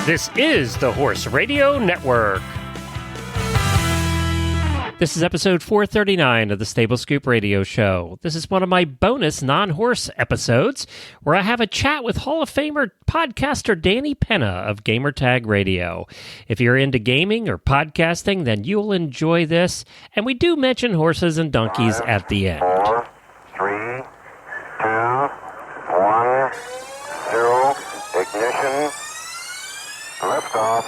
This is the Horse Radio Network. This is episode 439 of the Stable Scoop Radio Show. This is one of my bonus non-horse episodes where I have a chat with Hall of Famer podcaster Danny Penna of Gamertag Radio. If you're into gaming or podcasting, then you'll enjoy this. And we do mention horses and donkeys at the end. 4, 3, 2, 1, 0, ignition, liftoff.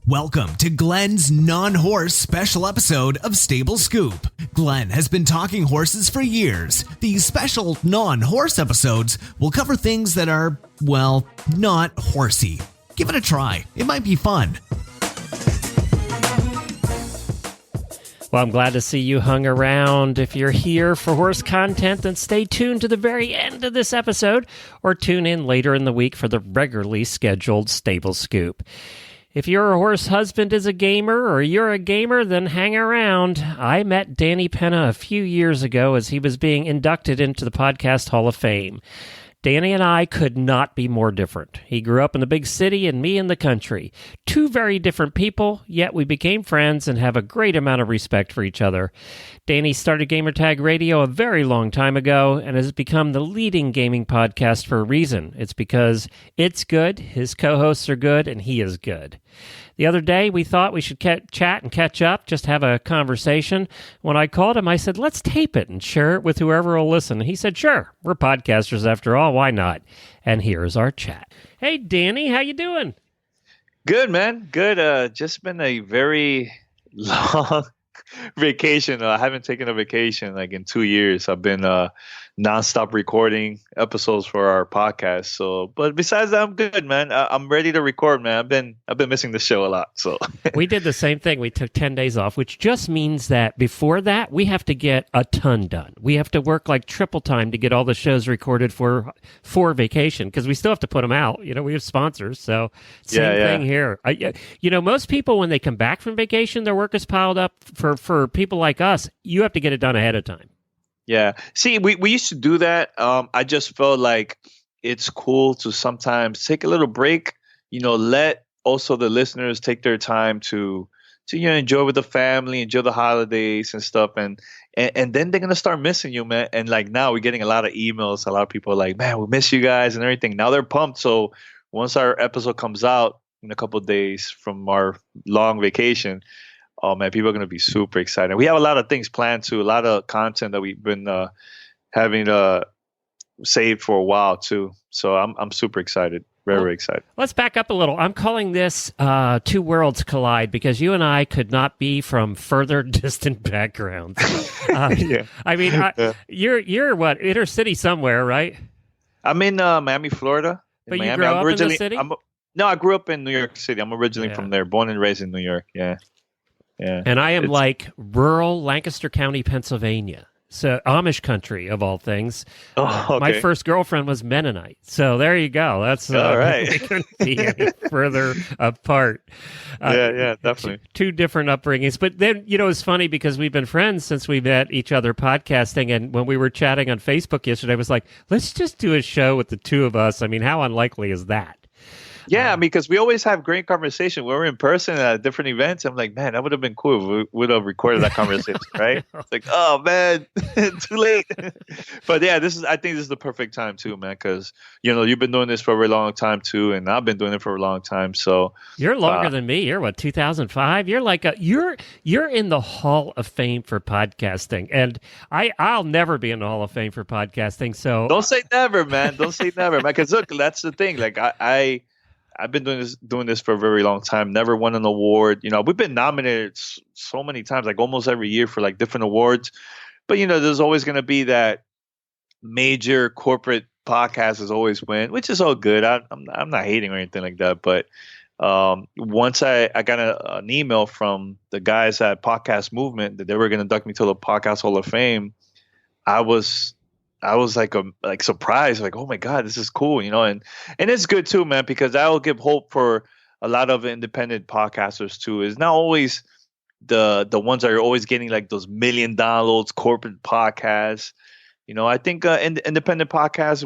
Welcome to Glenn's non-horse special episode of Stable Scoop. Glenn has been talking horses for years. These special non-horse episodes will cover things that are, well, not horsey. Give it a try. It might be fun. Well, I'm glad to see you hung around. If you're here for horse content, then stay tuned to the very end of this episode or tune in later in the week for the regularly scheduled Stable Scoop. If your horse husband is a gamer or you're a gamer, then hang around. I met Danny Penna a few years ago as he was being inducted into the Podcast Hall of Fame. Danny and I could not be more different. He grew up in the big city and me in the country. Two very different people, yet we became friends and have a great amount of respect for each other. Danny started Gamertag Radio a very long time ago and has become the leading gaming podcast for a reason. It's because it's good, his co-hosts are good, and he is good. The other day, we thought we should chat and catch up, just have a conversation. When I called him, I said, let's tape it and share it with whoever will listen. He said, sure, we're podcasters after all, why not? And here's our chat. Hey, Danny, how you doing? Good, man. Good. Just been a very long vacation. I haven't taken a vacation like in 2 years. I've been nonstop recording episodes for our podcast. So, but besides that, I'm good, man. I'm ready to record, man. I've been missing the show a lot. So we did the same thing. We took 10 days off, which just means that before that, we have to get a ton done. We have to work like triple time to get all the shows recorded for vacation because we still have to put them out. You know, we have sponsors. So same thing here. Most people, when they come back from vacation, their work is piled up. For people like us, you have to get it done ahead of time. Yeah. See, we used to do that. I just felt like it's cool to sometimes take a little break, let also the listeners take their time to enjoy with the family, enjoy the holidays and stuff. And then they're going to start missing you, man. And like now we're getting a lot of emails. A lot of people are like, man, we miss you guys and everything. Now they're pumped. So once our episode comes out in a couple of days from our long vacation, oh man, people are going to be super excited. We have a lot of things planned too, a lot of content that we've been having saved for a while too. So I'm super excited, very excited. Let's back up a little. I'm calling this Two Worlds Collide because you and I could not be from further distant backgrounds. Yeah. I mean, you're what, inner city somewhere, right? I'm in Miami, Florida. But Miami. You grew up in the city? No, I grew up in New York City. I'm originally from there, born and raised in New York. Yeah. Yeah. And I am like rural Lancaster County, Pennsylvania. So Amish country of all things. Okay. My first girlfriend was Mennonite. So there you go. That's all right. We couldn't be any further apart. Yeah, definitely. Two different upbringings. But then, it's funny because we've been friends since we met each other podcasting. And when we were chatting on Facebook yesterday, I was like, let's just do a show with the two of us. I mean, how unlikely is that? Yeah, because we always have great conversation. When we're in person at different events, I'm like, man, that would have been cool if we would have recorded that conversation, right? It's like, oh man, too late. But yeah, I think this is the perfect time too, man, because you've been doing this for a very long time too, and I've been doing it for a long time. So you're longer than me. You're what, 2005? You're like you're in the Hall of Fame for podcasting, and I'll never be in the Hall of Fame for podcasting. So don't say never, man. Don't say never, man. Because look, that's the thing. Like I've been doing this for a very long time. Never won an award. We've been nominated so many times, like almost every year for like different awards. But there's always going to be that major corporate podcast is always win, which is all good. I'm not hating or anything like that. But once I got an email from the guys at Podcast Movement that they were going to induct me to the Podcast Hall of Fame, I was like surprised, like, oh my God, this is cool, and it's good too, man, because that will give hope for a lot of independent podcasters too. It's not always the ones that are always getting like those million downloads corporate podcasts. I think independent podcasts,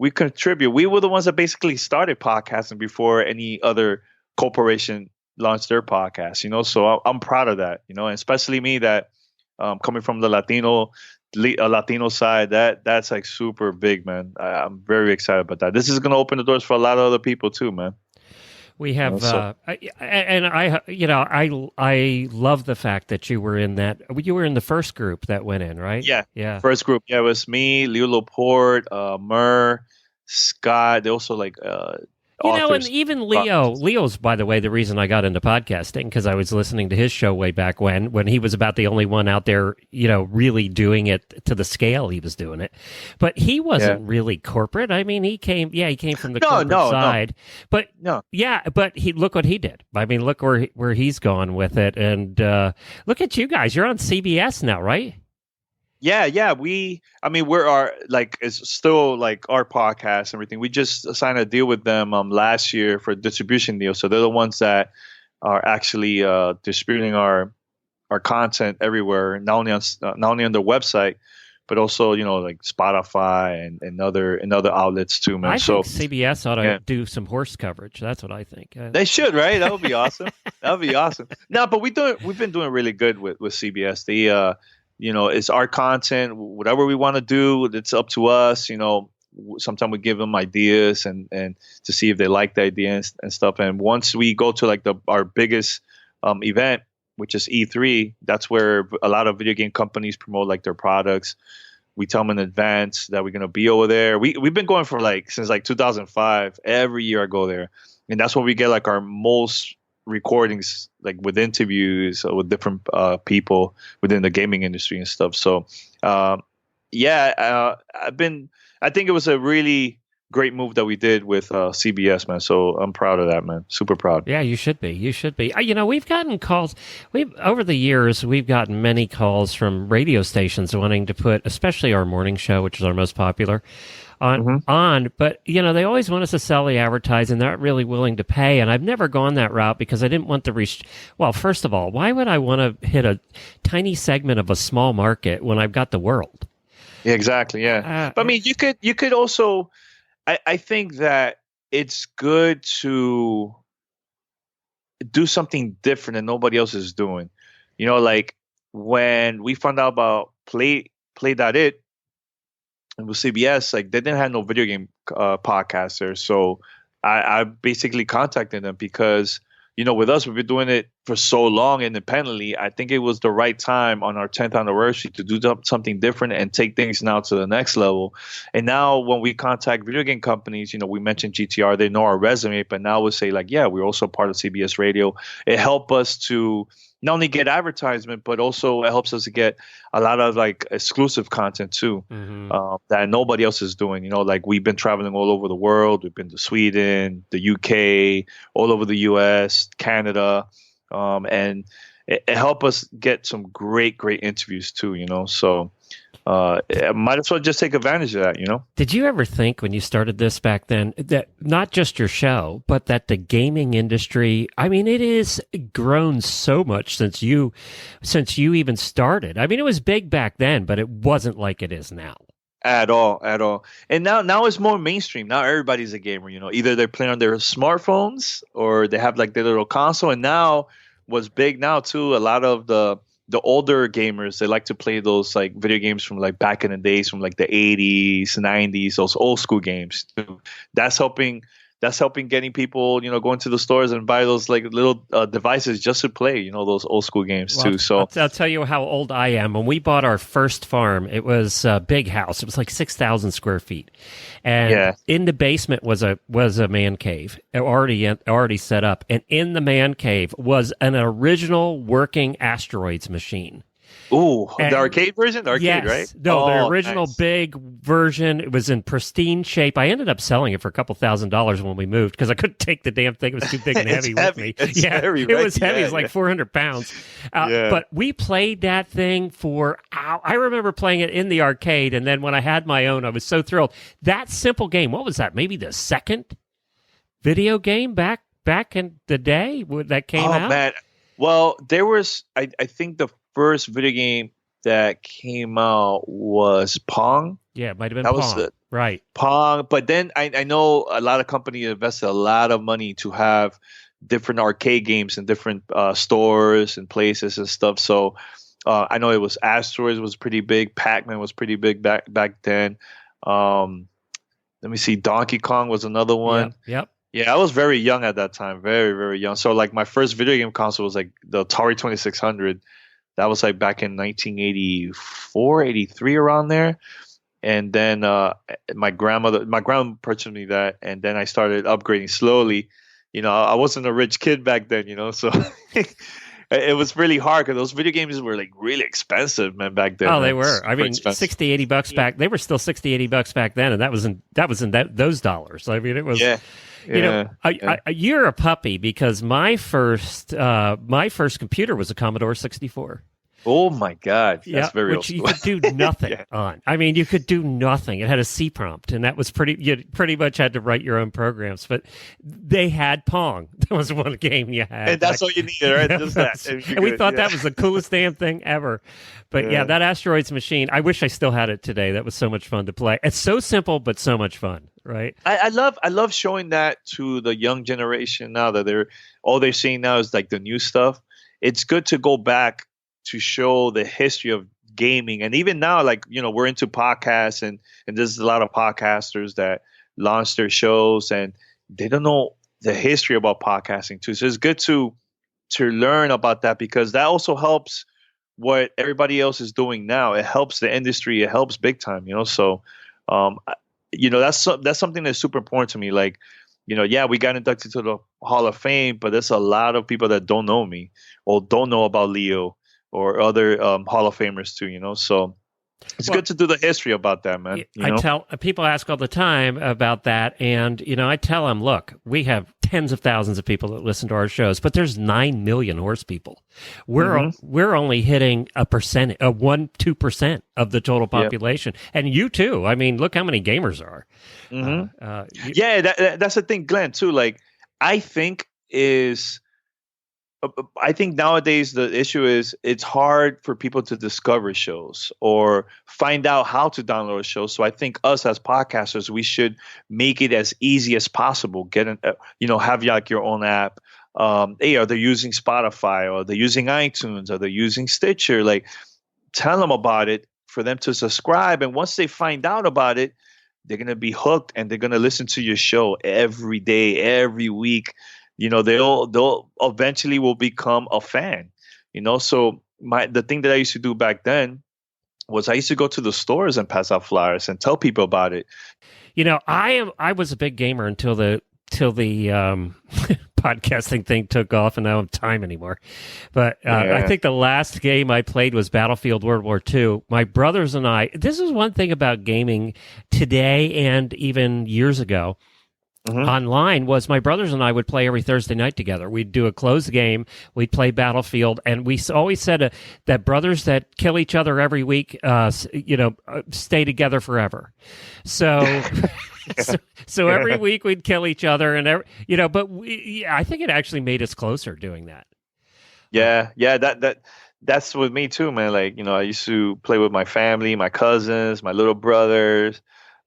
we contribute. We were the ones that basically started podcasting before any other corporation launched their podcast, so I'm proud of that, and especially me that coming from the Latino side, that's like super big, man. I'm very excited about that. This is going to open the doors for a lot of other people too, man. We have, I love the fact that you were in the first group that went in, right? Yeah. First group. Yeah, it was me, Leo Laporte, Murr, Scott. They also like, authors. And even Leo's, by the way, the reason I got into podcasting, because I was listening to his show way back when he was about the only one out there, really doing it to the scale he was doing it. But he wasn't really corporate. I mean, he came from the corporate side. But look what he did. I mean, look where he's gone with it. And look at you guys. You're on CBS now, right? Yeah. It's still like our podcast and everything. We just signed a deal with them last year for a distribution deal. So they're the ones that are actually distributing our content everywhere, not only on their website, but also like Spotify and other outlets too, man. I think CBS ought to do some horse coverage. That's what I think. They should, right? That would be awesome. That would be awesome. No, but we've been doing really good with CBS. It's our content, whatever we want to do, it's up to us. Sometimes we give them ideas and to see if they like the ideas and stuff. And once we go to like our biggest event, which is E3, that's where a lot of video game companies promote like their products. We tell them in advance that we're going to be over there. We've been going for since 2005. Every year I go there. And that's when we get like our most recordings, like with interviews with different people within the gaming industry and stuff. So I think it was a really great move that we did with CBS, man. So I'm proud of that, man. Super proud. Yeah, you should be. We've gotten calls. Over the years, we've gotten many calls from radio stations wanting to put, especially our morning show, which is our most popular, on. But, they always want us to sell the advertising. They're not really willing to pay. And I've never gone that route because I didn't want the well, first of all, why would I want to hit a tiny segment of a small market when I've got the world? Yeah, exactly. Yeah. But I mean, you could also, I think that it's good to do something different that nobody else is doing. Like when we found out about Play.it and with CBS, like they didn't have no video game podcaster. So I basically contacted them because, with us, we've been doing it for so long independently. I think it was the right time on our 10th anniversary to do something different and take things now to the next level. And now when we contact video game companies, we mentioned GTR, they know our resume, but now we say we're also part of CBS Radio. It helped us to not only get advertisement, but also it helps us to get a lot of exclusive content too, that nobody else is doing. We've been traveling all over the world. We've been to Sweden, the UK, all over the US, Canada, and it helped us get some great interviews too. So might as well just take advantage of that. Did you ever think when you started this back then that not just your show, but that the gaming industry, I mean, it is grown so much since you even started. I mean, it was big back then, but it wasn't like it is now. At all. And now it's more mainstream. Now everybody's a gamer, either they're playing on their smartphones or they have their little console. And now what's big now too, a lot of the older gamers, they like to play those video games from back in the days, from the 80s, 90s, those old school games. That's helping getting people, go into the stores and buy those little devices just to play, those old school games too. So I'll tell you how old I am. When we bought our first farm, it was a big house. It was 6,000 square feet. And in the basement was a man cave already set up. And in the man cave was an original working Asteroids machine. Ooh, the arcade version? Yes. Right? No, the original big version. It was in pristine shape. I ended up selling it for a couple $1,000s when we moved because I couldn't take the damn thing. It was too big and heavy with me. Heavy, it was heavy. It was 400 pounds. But we played that thing I remember playing it in the arcade, and then when I had my own, I was so thrilled. That simple game, what was that? Maybe the second video game back in the day that came out? Oh, man. Well, there was, I think the first video game that came out was Pong. Yeah, it might have been That Pong. was Right. Pong. But then I know a lot of companies invested a lot of money to have different arcade games in different stores and places and stuff. So I know it was Asteroids was pretty big. Pac-Man was pretty big back then. Let me see. Donkey Kong was another one. Yep. Yeah, I was very young at that time. Very, very young. So like my first video game console was like the Atari 2600. That was like back in 1984, 83, around there. And then my grandma purchased me that, and then I started upgrading slowly. I wasn't a rich kid back then, so it was really hard because those video games were like really expensive, man, back then. Oh, they were. Super I mean, expensive. $60-$80 back. They were still $60-$80 back then, and that was in those dollars. I mean, it was. Yeah. You're a puppy because my first computer was a Commodore 64. Oh my God, that's very which old you school. could do nothing on. I mean, you could do nothing. It had a C prompt, and that was you pretty much had to write your own programs. But they had Pong. That was one game you had. And that's all you needed, right? Just that. And we thought that was the coolest damn thing ever. But yeah, that Asteroids machine, I wish I still had it today. That was so much fun to play. It's so simple, but so much fun, right? I love showing that to the young generation now that all they're seeing now is like the new stuff. It's good to go back to show the history of gaming. And even now, like, we're into podcasts and there's a lot of podcasters that launch their shows and they don't know the history about podcasting too. So it's good to learn about that because that also helps what everybody else is doing now. It helps the industry. It helps big time, So, that's something that's super important to me. Like, we got inducted to the Hall of Fame, but there's a lot of people that don't know me or don't know about Leo or other Hall of Famers too, So it's good to do the history about that, man. I tell people ask all the time about that, and I tell them, look, we have tens of thousands of people that listen to our shows, but there's 9 million horse people. We're only hitting 1-2% of the total population, and you too. I mean, look how many gamers are. That's the thing, Glenn. Too. Like, I think nowadays the issue is it's hard for people to discover shows or find out how to download a show. So I think us as podcasters, we should make it as easy as possible. Have like your own app. Hey, are they using Spotify or they're using iTunes or they're using Stitcher? Like, tell them about it for them to subscribe. And once they find out about it, they're going to be hooked and they're going to listen to your show every day, every week. They'll eventually will become a fan, So the thing that I used to do back then was I used to go to the stores and pass out flyers and tell people about it. I was a big gamer until the podcasting thing took off, and I don't have time anymore. But I think the last game I played was Battlefield World War II. My brothers and I. This is one thing about gaming today and even years ago. Online was my brothers and I would play every Thursday night together. We'd do a closed game. We'd play Battlefield, and we always said that brothers that kill each other every week, stay together forever. So, so every week we'd kill each other, and But I think it actually made us closer doing that. Yeah. That's with me too, man. Like, I used to play with my family, my cousins, my little brothers.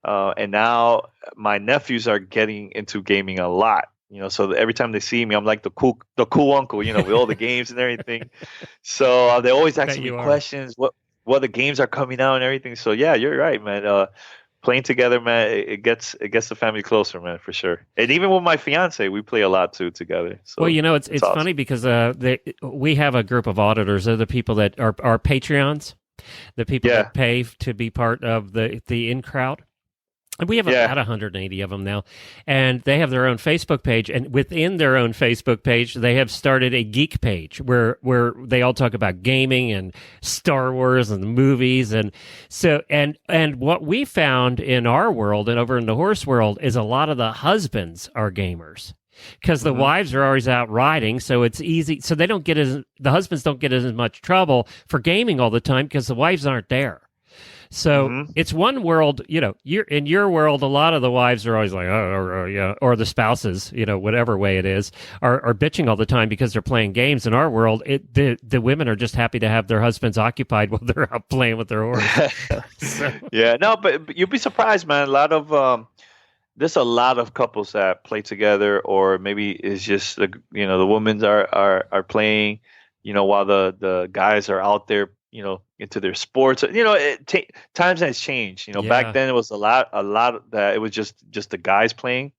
And now my nephews are getting into gaming a lot, so every time they see me, I'm like the cool uncle, with all the games and everything. So they always ask me questions, what the games are coming out and everything. So yeah, you're right, man. Playing together, man, it gets the family closer, man, for sure. And even with my fiance, we play a lot too together. So well, it's awesome. Funny because we have a group of auditors. They're the people that are Patreons, the people that pay to be part of the in crowd. And we have about 180 of them now, and they have their own Facebook page. And within their own Facebook page, they have started a geek page where they all talk about gaming and Star Wars and the movies. And so, and what we found in our world and over in the horse world is a lot of the husbands are gamers because the wives are always out riding. So it's easy. So the husbands don't get as much trouble for gaming all the time because the wives aren't there. So it's one world, you're in your world, a lot of the wives are always like, or the spouses, whatever way it is, are bitching all the time because they're playing games. In our world, the women are just happy to have their husbands occupied while they're out playing with their horse. Yeah, no, but you'd be surprised, man. There's a lot of couples that play together, or maybe it's just the women are playing, while the guys are out there, into their sports. Times has changed. Back then it was a lot that it was just the guys playing,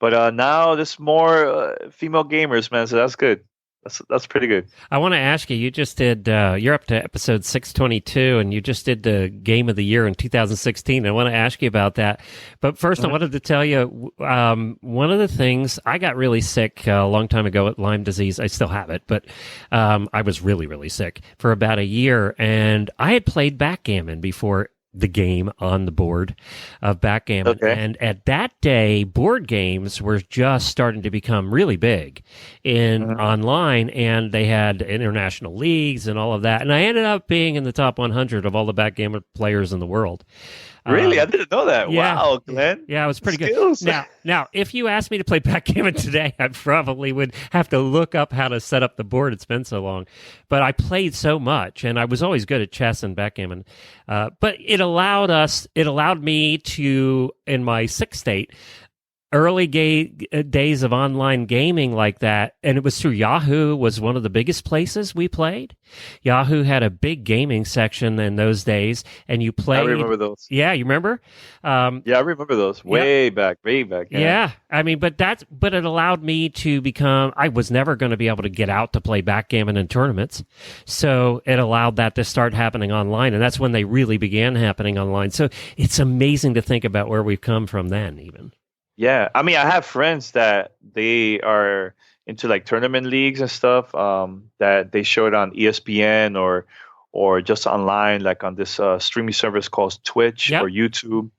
but now there's more female gamers, man. So that's good. That's pretty good. I want to ask you. You just did. You're up to episode 622, and you just did the Game of the Year in 2016. I want to ask you about that. But first, I wanted to tell you one of the things. I got really sick a long time ago with Lyme disease. I still have it, but I was really, really sick for about a year, and I had played backgammon before the game on the board of backgammon. Okay. And at that day, board games were just starting to become really big in online, and they had international leagues and all of that. And I ended up being in the top 100 of all the backgammon players in the world. Really? I didn't know that. Yeah, wow, Glenn. Yeah, it was pretty Skills. good. Now, if you asked me to play backgammon today, I probably would have to look up how to set up the board. It's been so long. But I played so much, and I was always good at chess and backgammon. But it allowed me to, in my sick state, early days of online gaming like that, and it was through Yahoo, was one of the biggest places we played. Yahoo had a big gaming section in those days, and you played. I remember those. Yeah, you remember? Yeah, I remember those way back. Yeah, I mean, but it allowed me to become. I was never going to be able to get out to play backgammon in tournaments, so it allowed that to start happening online, and that's when they really began happening online. So it's amazing to think about where we've come from then, even. Yeah, I mean, I have friends that they are into like tournament leagues and stuff, that they show it on ESPN or just online, like on this streaming service called Twitch or YouTube.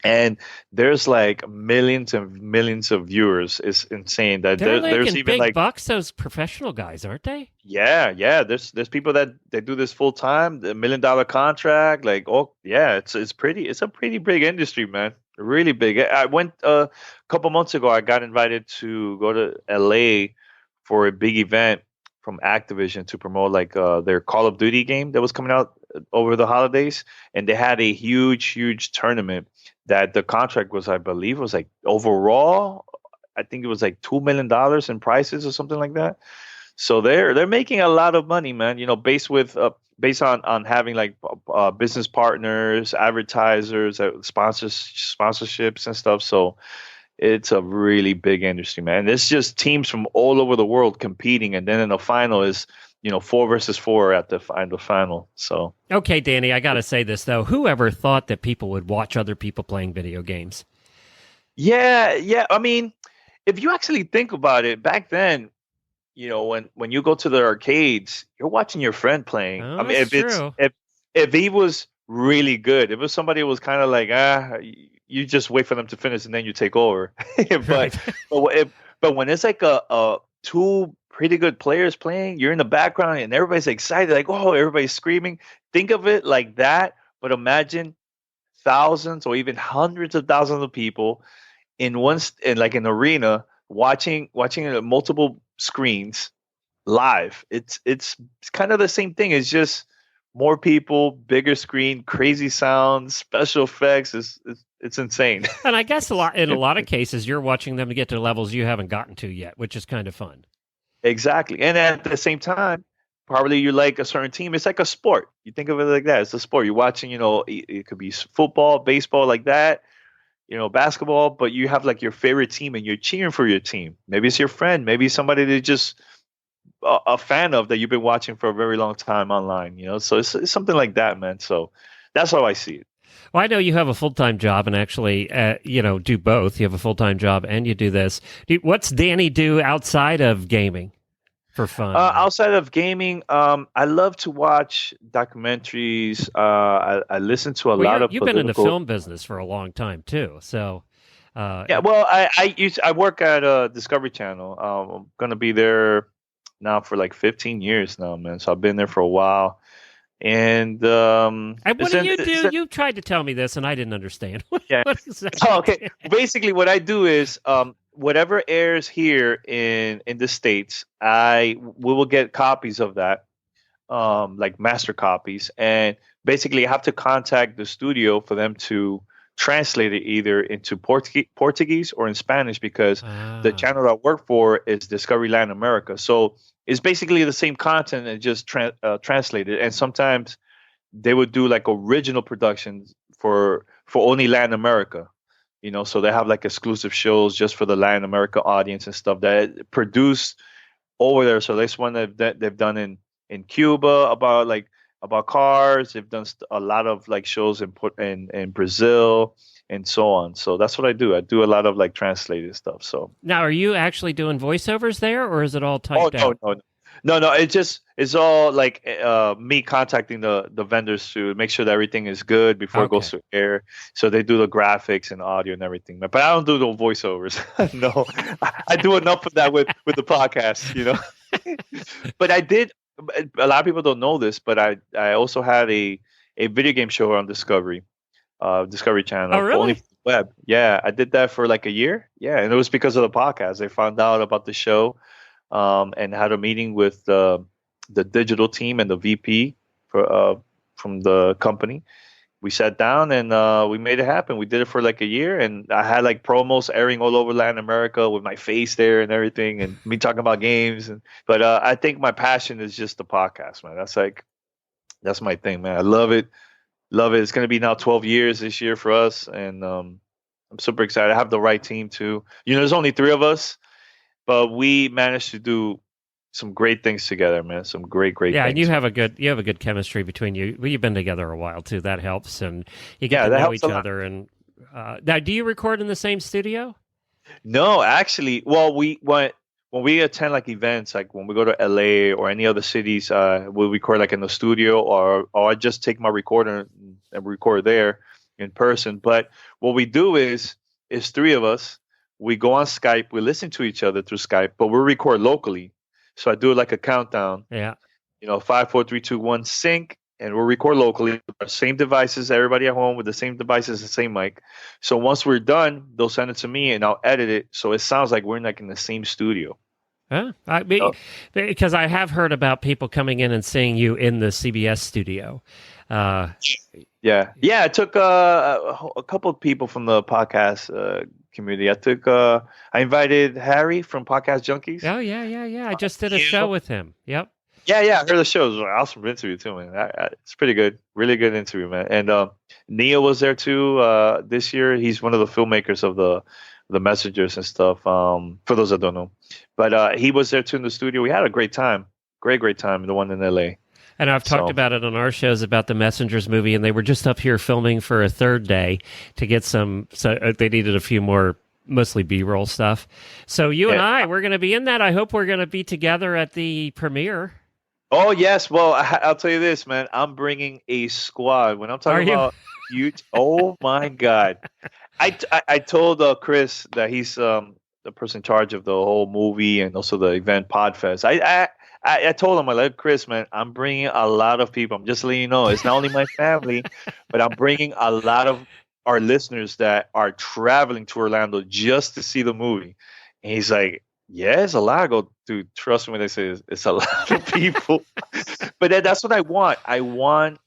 And there's like millions and millions of viewers. It's insane that there's even big like bucks. Those professional guys, aren't they? Yeah. There's people that they do this full time, the $1 million contract. Like, it's a pretty big industry, man. Really big. I went a couple months ago. I got invited to go to LA for a big event from Activision to promote like their Call of Duty game that was coming out over the holidays, and they had a huge tournament that the contract was, I believe, was like overall, I think it was like $2 million in prizes or something like that. So they're making a lot of money, man. Based on having like business partners, advertisers, sponsorships and stuff. So it's a really big industry, man. It's just teams from all over the world competing, and then in the final is 4 versus 4 at the final. So okay, Danny, I got to say this though. Whoever thought that people would watch other people playing video games? Yeah. I mean, if you actually think about it, back then, when you go to the arcades, you're watching your friend playing. Oh, I mean, if he was really good, if it was somebody who was kind of like, you just wait for them to finish and then you take over. but when it's like a two pretty good players playing, you're in the background and everybody's excited, like, oh, everybody's screaming. Think of it like that, but imagine thousands or even hundreds of thousands of people in like an arena watching multiple screens live. It's kind of the same thing. It's just more people, bigger screen, crazy sounds, special effects. It's insane. And I guess in a lot of cases, you're watching them to get to levels you haven't gotten to yet, which is kind of fun. Exactly. And at the same time, probably you like a certain team. It's like a sport. You think of it like that. It's a sport. You're watching, it could be football, baseball, like that, basketball, but you have like your favorite team and you're cheering for your team. Maybe it's your friend. Maybe somebody that just a fan of that you've been watching for a very long time online, So it's something like that, man. So that's how I see it. Well, I know you have a full-time job and actually, do both. You have a full-time job and you do this. What's Danny do outside of gaming for fun? Outside of gaming, I love to watch documentaries. I listen to a lot of. You've been in the film business for a long time too, so. Yeah, well, I work at Discovery Channel. I'm gonna be there now for like 15 years now, man. So I've been there for a while. And And what do you do? You tried to tell me this, and I didn't understand. Yeah. What exactly? Oh, okay. Basically, what I do is whatever airs here in the States, we will get copies of that, like master copies, and basically I have to contact the studio for them to translate it either into Portuguese or in Spanish because the channel I work for is Discovery Latin America. So it's basically the same content and just translated. And sometimes they would do like original productions for only Latin America. So they have like exclusive shows just for the Latin America audience and stuff that produced over there. So that's one that they've done in Cuba about cars. They've done a lot of like shows in Brazil and so on. So that's what I do. I do a lot of like translated stuff. So now, are you actually doing voiceovers there, or is it all typed out? No. It's all like me contacting the vendors to make sure that everything is good before it goes to air. So they do the graphics and audio and everything. But I don't do the voiceovers. No, I do enough of that with the podcast, But I did. A lot of people don't know this, but I also had a video game show on Discovery Channel. Oh, really? Only for the web. Yeah, I did that for like a year. Yeah, and it was because of the podcast. They found out about the show. And had a meeting with the digital team and the VP from the company. We sat down and we made it happen. We did it for like a year, and I had like promos airing all over Latin America with my face there and everything, and me talking about games. But I think my passion is just the podcast, man. That's my thing, man. I love it. It's going to be now 12 years this year for us, and I'm super excited. I have the right team too. There's only 3 of us. But we managed to do some great things together, man. Some great things. Yeah, and you have a good chemistry between you. Well, you've been together a while too. That helps, and you get to know each other. And now, do you record in the same studio? No, actually. Well, when we attend like events, like when we go to LA or any other cities, we'll record like in the studio, or I just take my recorder and record there in person. But what we do is 3 of us. We go on Skype. We listen to each other through Skype, but we record locally. So I do like a countdown. Yeah. 5, 4, 3, 2, 1, sync, and we'll record locally. Our same devices, everybody at home with the same devices, the same mic. So once we're done, they'll send it to me, and I'll edit it so it sounds like we're like in the same studio. Huh? Because I have heard about people coming in and seeing you in the CBS studio. Yeah. I took a couple of people from the podcast community. I invited Harry from Podcast Junkies. Oh, yeah. I just did a show with him. Yep. Yeah. I heard the show. It was an awesome interview too, man. It's pretty good. Really good interview, man. And Neil was there too this year. He's one of the filmmakers of the Messengers and stuff, for those that don't know. But he was there too in the studio. We had a great time. Great time, the one in LA. And I've talked about it on our shows about the Messengers movie, and they were just up here filming for a third day to get some. So they needed a few more, mostly B-roll stuff. So you and we're going to be in that. I hope we're going to be together at the premiere. Oh yes, well I'll tell you this, man. I'm bringing a squad. When I'm talking about huge, oh my god! I told Chris that he's the person in charge of the whole movie and also the event Podfest. I told him, I like, Chris, man, I'm bringing a lot of people. I'm just letting you know, it's not only my family, but I'm bringing a lot of our listeners that are traveling to Orlando just to see the movie. And he's like, yeah, it's a lot. I go, dude, trust me when they say it's a lot of people. But that's what I want. I want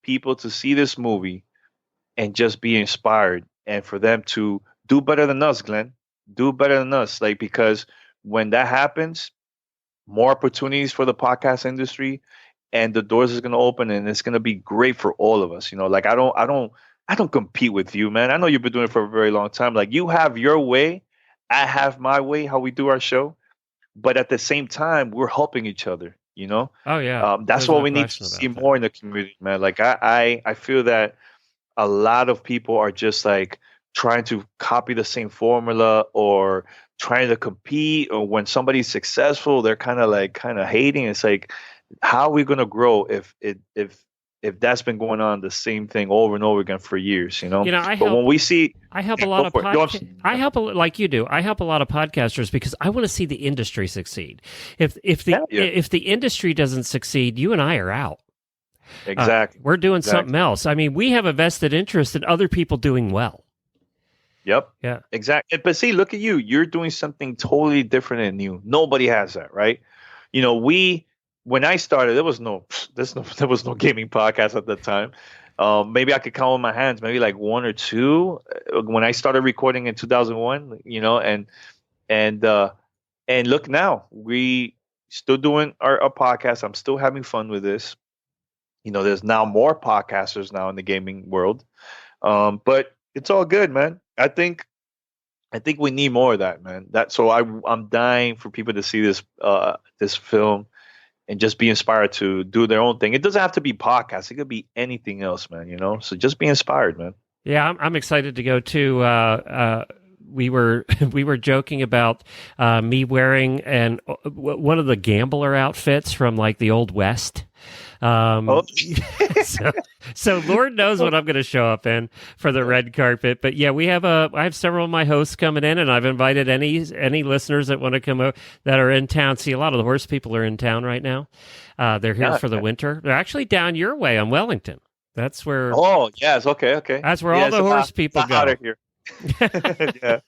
people to see this movie and just be inspired, and for them to do better than us, Glenn. Do better than us. Like, because when that happens, more opportunities for the podcast industry, and the doors is going to open, and it's going to be great for all of us. Like I don't compete with you, man. I know you've been doing it for a very long time. Like, you have your way, I have my way, how we do our show, but at the same time, we're helping each other. Oh yeah. That's what we need to see more in the community, man. Like I feel that a lot of people are just like trying to copy the same formula or trying to compete, or when somebody's successful, they're kind of hating. It's like, how are we going to grow if that's been going on the same thing over and over again for years? I help a lot of like you do. I help a lot of podcasters because I want to see the industry succeed. If the industry doesn't succeed, you and I are out. Exactly. We're doing something else. I mean, we have a vested interest in other people doing well. Yep. Yeah. Exactly. But see, look at you. You're doing something totally different and new. Nobody has that, right? When I started, there was no gaming podcast at the time. Maybe I could count on my hands, maybe like one or two. When I started recording in 2001, and look now, we still doing our podcast. I'm still having fun with this. There's now more podcasters now in the gaming world, but it's all good, man. I think we need more of that, man. I'm dying for people to see this film and just be inspired to do their own thing. It doesn't have to be podcasts. It could be anything else, man. So just be inspired, man. Yeah, I'm excited to go too. We were joking about me wearing one of the gambler outfits from like the Old West. So Lord knows what I'm going to show up in for the red carpet. But yeah, I have several of my hosts coming in, and I've invited any listeners that want to come over that are in town. See, a lot of the horse people are in town right now. They're here for the winter. They're actually down your way on Wellington. That's where. Oh yes, okay. That's where all the horse people go. Out of here. Yeah.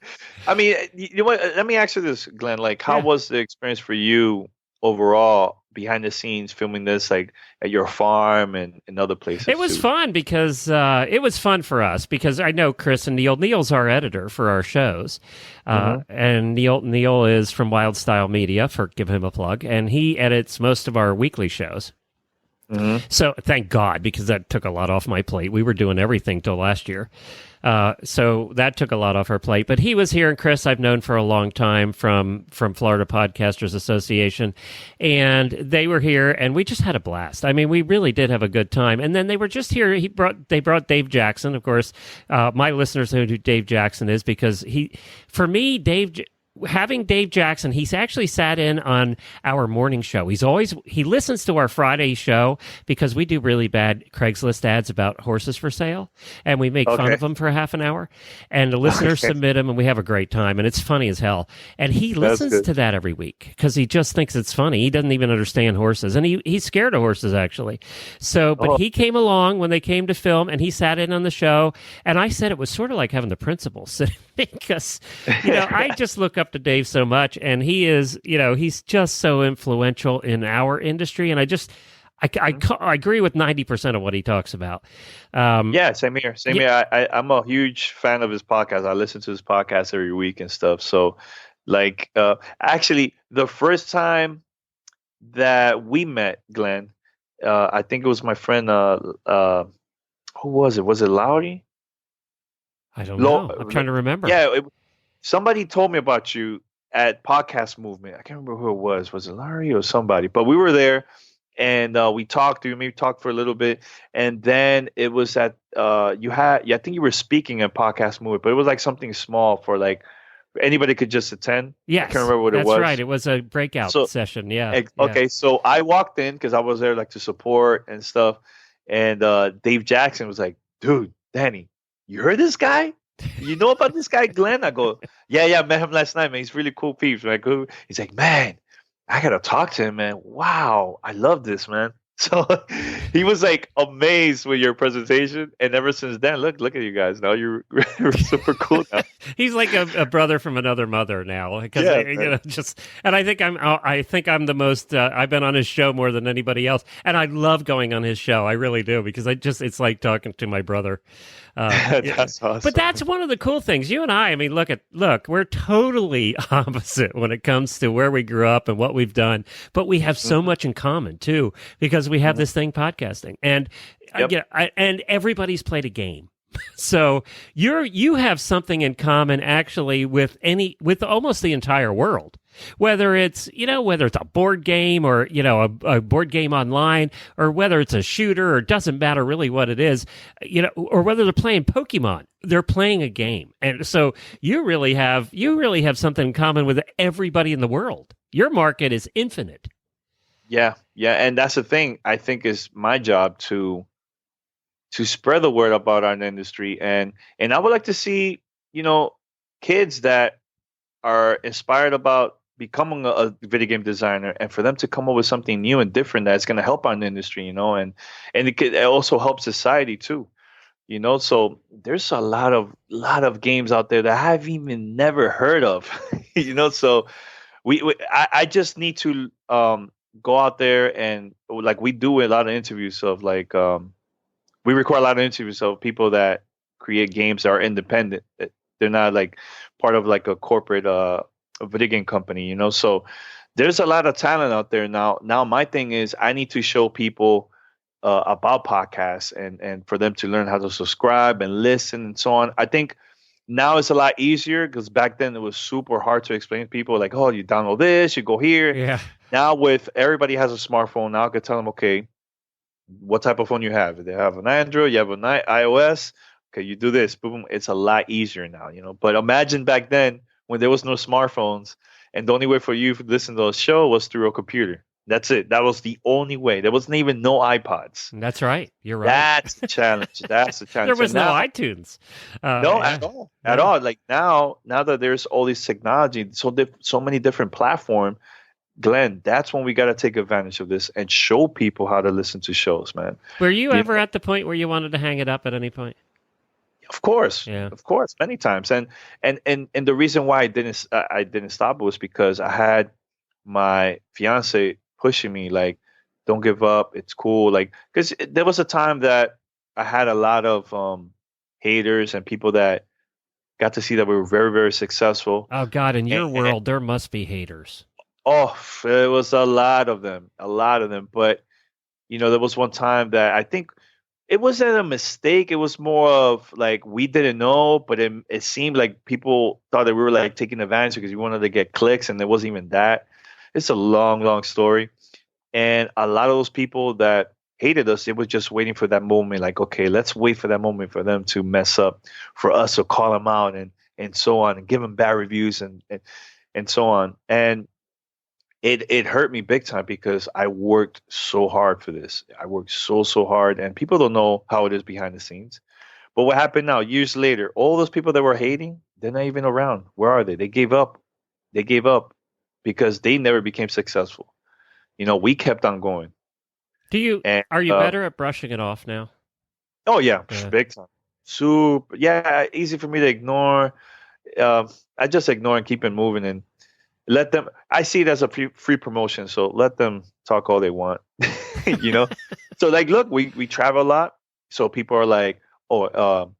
I mean, you know what? Let me ask you this, Glenn. Like, how was the experience for you overall behind the scenes filming this, like at your farm and other places? It was fun because it was fun for us because I know Chris and Neil. Neil's our editor for our shows, and Neil is from Wild Style Media. Give him a plug, and he edits most of our weekly shows. So thank God, because that took a lot off my plate. We were doing everything till last year. So that took a lot off our plate. But he was here, and Chris I've known for a long time from Florida Podcasters Association. And they were here, and we just had a blast. I mean, we really did have a good time. And then they were just here. They brought Dave Jackson. Of course, my listeners know who Dave Jackson is because having Dave Jackson, he's actually sat in on our morning show. He listens to our Friday show because we do really bad Craigslist ads about horses for sale, and we make fun of them for half an hour. And the listeners submit them, and we have a great time, and it's funny as hell. And he listens to that every week because he just thinks it's funny. He doesn't even understand horses, and he's scared of horses actually. So, but he came along when they came to film, and he sat in on the show. And I said it was sort of like having the principal sitting because I just look up to Dave so much, and he is, he's just so influential in our industry, and I agree with 90% of what he talks about. Yeah, same here. I'm a huge fan of his podcast. I listen to his podcast every week and stuff. So, like, actually, the first time that we met, Glenn, I think it was my friend. Who was it? Was it Lowry? I don't know. I'm trying to remember. Yeah, somebody told me about you at Podcast Movement. I can't remember who it was. Was it Larry or somebody? But we were there, and we talked. We talked for a little bit, and then it was at I think you were speaking at Podcast Movement, but it was like something small for like anybody could just attend. Yes, I can't remember what it was. That's right. It was a breakout session. Yeah. Okay, so I walked in because I was there like to support and stuff, and Dave Jackson was like, "Dude, Danny, you heard this guy? You know about this guy, Glenn?" I go, yeah, I met him last night, man. He's really cool peeps. Like, he's like, man, I gotta talk to him, man. Wow, I love this, man. So he was like amazed with your presentation, and ever since then, look at you guys. Now you're super cool now. He's like a brother from another mother now, because and I think I'm the most. I've been on his show more than anybody else, and I love going on his show. I really do because it's like talking to my brother. That's awesome. But that's one of the cool things. You and I mean, look, we're totally opposite when it comes to where we grew up and what we've done, but we have so much in common too, because we have this thing podcasting, and and everybody's played a game. So you have something in common actually with almost the entire world. Whether it's a board game or a board game online, or whether it's a shooter, or it doesn't matter really what it is, or whether they're playing Pokemon, they're playing a game. And so you really have something in common with everybody in the world. Your market is infinite. Yeah, and that's the thing. I think is my job to spread the word about our industry, and I would like to see kids that are inspired about becoming a video game designer, and for them to come up with something new and different that's going to help our industry, and it also helps society too. So there's a lot of games out there that I've even never heard of. So I just need to go out there, and like we do a lot of interviews of like we record a lot of interviews of people that create games that are independent. They're not like part of like a corporate a video game company. So there's a lot of talent out there now. Now my thing is I need to show people about podcasts and for them to learn how to subscribe and listen and so on. I think now it's a lot easier because back then it was super hard to explain to people like, oh, you download this, you go here. Yeah. Now with everybody has a smartphone, now I could tell them, okay, what type of phone you have. If they have an Android, you have an iOS. Okay, you do this. Boom. It's a lot easier now, But imagine back then when there was no smartphones and the only way for you to listen to a show was through a computer. That's it. That was the only way. There wasn't even no iPods. That's right. You're right. That's the challenge. That's the challenge. There was no iTunes. No, at all. At all. Like now that there's all this technology, so many different platforms, Glenn, that's when we got to take advantage of this and show people how to listen to shows, man. Were you ever at the point where you wanted to hang it up at any point? Of course, yeah. Of course, many times, and the reason why I didn't stop was because I had my fiance pushing me like, don't give up, it's cool, like because there was a time that I had a lot of haters and people that got to see that we were very, very successful. Oh God, in your world, there must be haters. Oh, it was a lot of them. But, there was one time that I think it wasn't a mistake. It was more of like we didn't know, but it seemed like people thought that we were like taking advantage because we wanted to get clicks, and there wasn't even that. It's a long, long story. And a lot of those people that hated us, it was just waiting for that moment. Like, okay, let's wait for that moment for them to mess up, for us to call them out and so on, and give them bad reviews and so on. And it hurt me big time because I worked so hard for this. I worked so hard, and people don't know how it is behind the scenes. But what happened now, years later, all those people that were hating, they're not even around. Where are they? They gave up. They gave up because they never became successful. We kept on going. Are you better at brushing it off now? Oh, yeah. Big time. Super. Yeah, easy for me to ignore. I just ignore and keep it moving and let them. I see it as a free promotion, so let them talk all they want. So like, look, we travel a lot, so people are like, oh,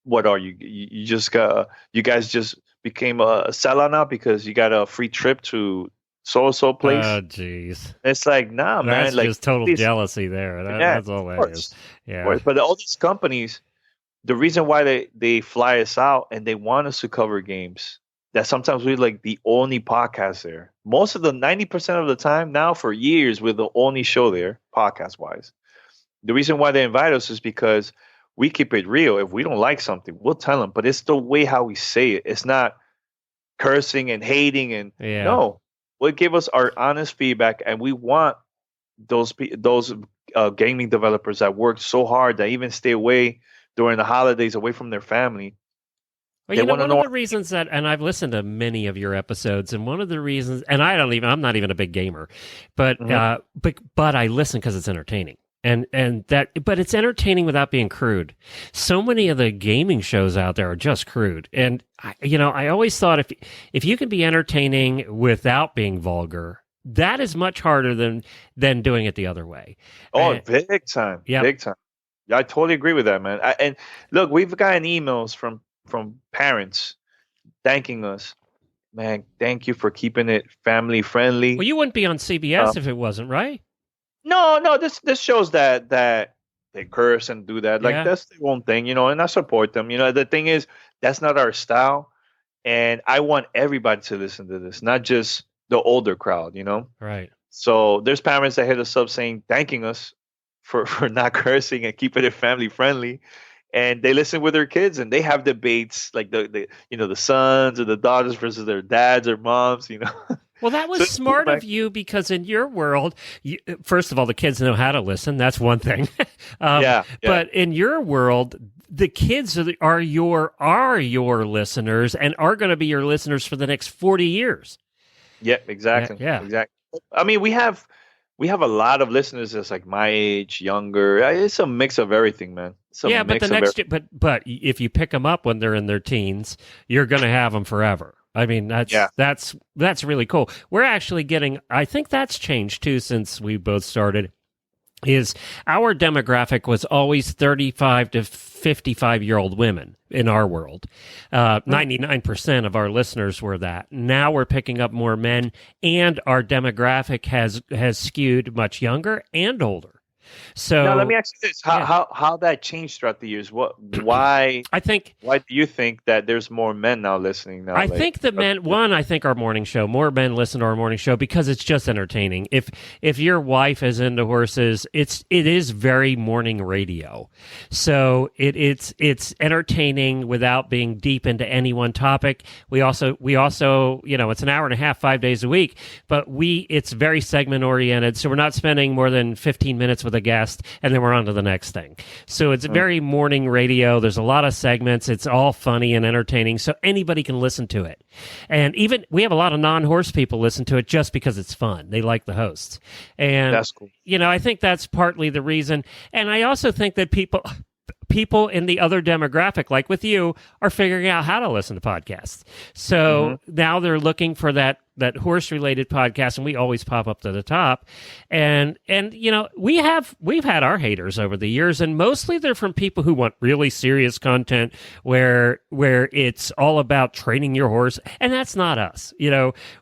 what are you? You guys just became a sellout now because you got a free trip to so place. Oh, jeez. It's like, nah, man. That's like just total jealousy there. That's all that is. Yeah. But all these companies, the reason why they fly us out and they want us to cover games, that sometimes we're like the only podcast there. Most of the 90% of the time now, for years, we're the only show there, podcast wise. The reason why they invite us is because we keep it real. If we don't like something, we'll tell them. But it's the way how we say it. It's not cursing and hating and no. We'll give us our honest feedback, and we want those gaming developers that work so hard that even stay away during the holidays, away from their family. Well, one of the reasons that, and I've listened to many of your episodes, and one of the reasons, and I'm not even a big gamer, but but I listen because it's entertaining. But it's entertaining without being crude. So many of the gaming shows out there are just crude. And I always thought if you can be entertaining without being vulgar, that is much harder than doing it the other way. Oh, big time. Yeah. Big time. Yeah, I totally agree with that, man. And look, we've gotten emails from parents thanking us. Man, thank you for keeping it family friendly. Well, you wouldn't be on CBS if it wasn't, right? No, this shows that they curse and do that. Like, that's their own thing, and I support them. The thing is, that's not our style. And I want everybody to listen to this, not just the older crowd, Right. So there's parents that hit us up thanking us for not cursing and keeping it family friendly. And they listen with their kids, and they have debates like the sons or the daughters versus their dads or moms, Well, that was smart of you, because in your world, first of all, the kids know how to listen. That's one thing. But in your world, the kids are your listeners and are going to be your listeners for the next 40 years. Yeah, exactly. Yeah. Exactly. I mean, we have a lot of listeners that's like my age, younger. It's a mix of everything, man. It's a Yeah, but mix of everything. but if you pick them up when they're in their teens, you're going to have them forever. I mean, Yeah. that's really cool. We're actually getting. I think that's changed too since we both started. Is our demographic was always 35 to 55-year-old women in our world. 99% of our listeners were that. Now we're picking up more men, and our demographic has skewed much younger and older. So Now let me ask you this: how that changed throughout the years? Why I think do you think that there's more men now listening now? I think the men. One, I think our morning show. More men listen to our morning show because it's just entertaining. If your wife is into horses, it is very morning radio. So it's entertaining without being deep into any one topic. We also it's an hour and a half, 5 days a week, but it's very segment oriented. So we're not spending more than 15 minutes with a guest and then we're on to the next thing. So it's very morning radio. There's a lot of segments. It's all funny and entertaining, so anybody can listen to it. And even we have a lot of non-horse people listen to it just because it's fun. They like the hosts. And that's cool. I think that's partly the reason. And I also think that people in the other demographic, like with you, are figuring out how to listen to podcasts. So now they're looking for that horse-related podcast, and we always pop up to the top. And we've had our haters over the years, and mostly they're from people who want really serious content where it's all about training your horse, and that's not us.